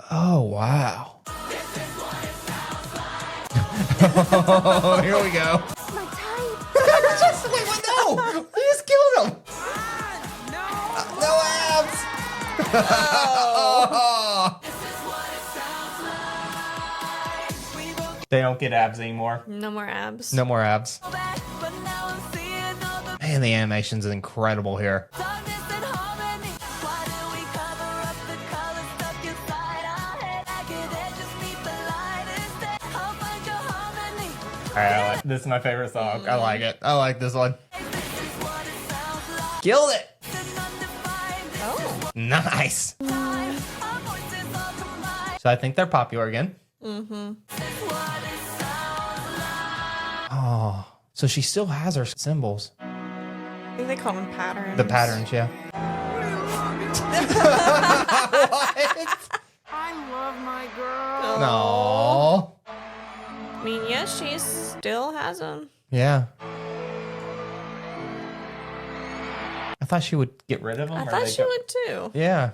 Oh, wow. Here we go. My type. Wait, what? No! We just killed him! No abs! Oh. They don't get abs anymore. No more abs. No more abs. Man, the animation's incredible here. Alright, this is my favorite song. I like it. I like this one. Killed it! Oh. Nice! So I think they're popular again. Mm-hmm. Oh, so she still has her symbols. I think they call them patterns. The patterns, yeah. What? I love my girl. No. I mean, yes, she still has them. Yeah. I thought she would get rid of them. I thought she would too. Yeah.